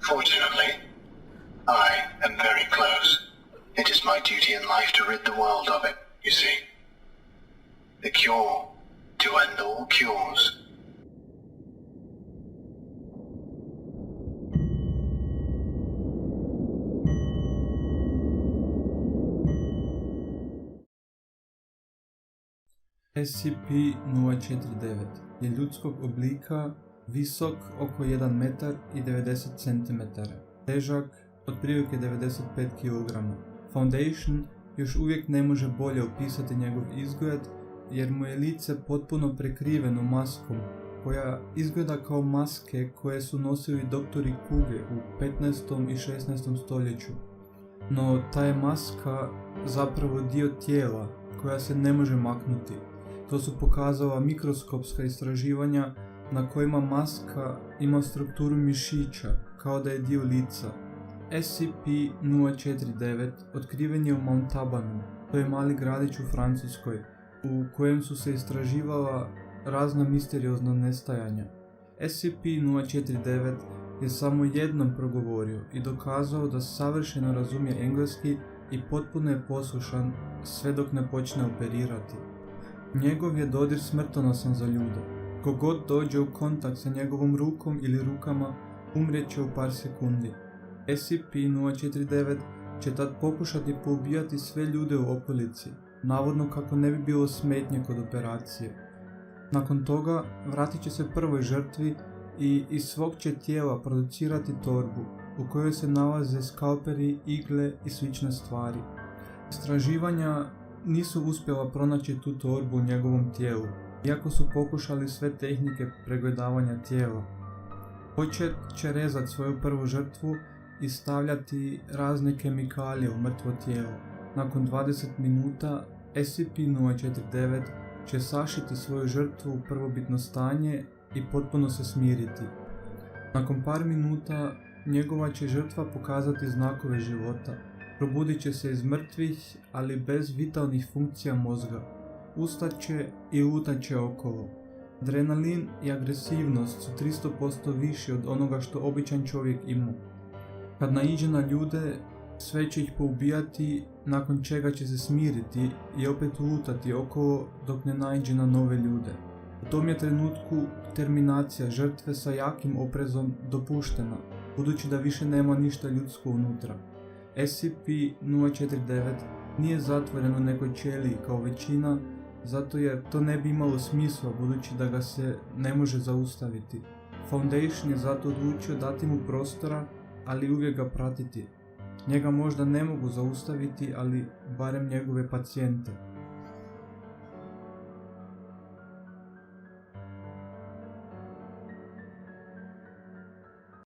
Fortunately, I am very close. It is my duty in life to rid the world of it, you see. The cure to end all cures. SCP-049 je ljudskog oblika, visok oko 1 metar i 90 cm, težak otprilike 95 kg. Foundation još uvijek ne može bolje opisati njegov izgled jer mu je lice potpuno prekriveno maskom koja izgleda kao maske koje su nosili doktori kuge u 15. i 16. stoljeću. No ta je maska zapravo dio tijela koja se ne može maknuti. To su pokazala mikroskopska istraživanja na kojima maska ima strukturu mišića kao da je dio lica. SCP-049 otkriven je u Montalbanu, to je mali gradić u Francuskoj, u kojem su se istraživala razna misteriozna nestajanja. SCP-049 je samo jednom progovorio i dokazao da savršeno razumije engleski i potpuno je poslušan sve dok ne počne operirati. Njegov je dodir smrtonosan za ljude. Kogod dođe u kontakt sa njegovom rukom ili rukama umrijet će u par sekundi. SCP-049 će tad pokušati poubijati sve ljude u okolici, navodno kako ne bi bilo smetnje kod operacije. Nakon toga vratit će se prvoj žrtvi i iz svog će tijela producirati torbu u kojoj se nalaze skalperi, igle i slične stvari. Istraživanja nisu uspjela pronaći tu torbu u njegovom tijelu, iako su pokušali sve tehnike pregledavanja tijela. Počet će rezati svoju prvu žrtvu i stavljati razne kemikalije u mrtvo tijelo. Nakon 20 minuta SCP-049 će sašiti svoju žrtvu u prvobitno stanje i potpuno se smiriti. Nakon par minuta njegova će žrtva pokazati znakove života. Probudit će se iz mrtvih, ali bez vitalnih funkcija mozga. Ustat će i lutat će okolo. Adrenalin i agresivnost su 300% viši od onoga što običan čovjek ima. Kad naiđe na ljude, sve će ih poubijati, nakon čega će se smiriti i opet lutati okolo dok ne naiđe na nove ljude. U tom je trenutku terminacija žrtve sa jakim oprezom dopuštena, budući da više nema ništa ljudsko unutra. SCP-049 nije zatvoren u nekoj ćeliji kao većina, zato jer to ne bi imalo smisla budući da ga se ne može zaustaviti. Foundation je zato odlučio dati mu prostora, ali uvijek ga pratiti. Njega možda ne mogu zaustaviti, ali barem njegove pacijente.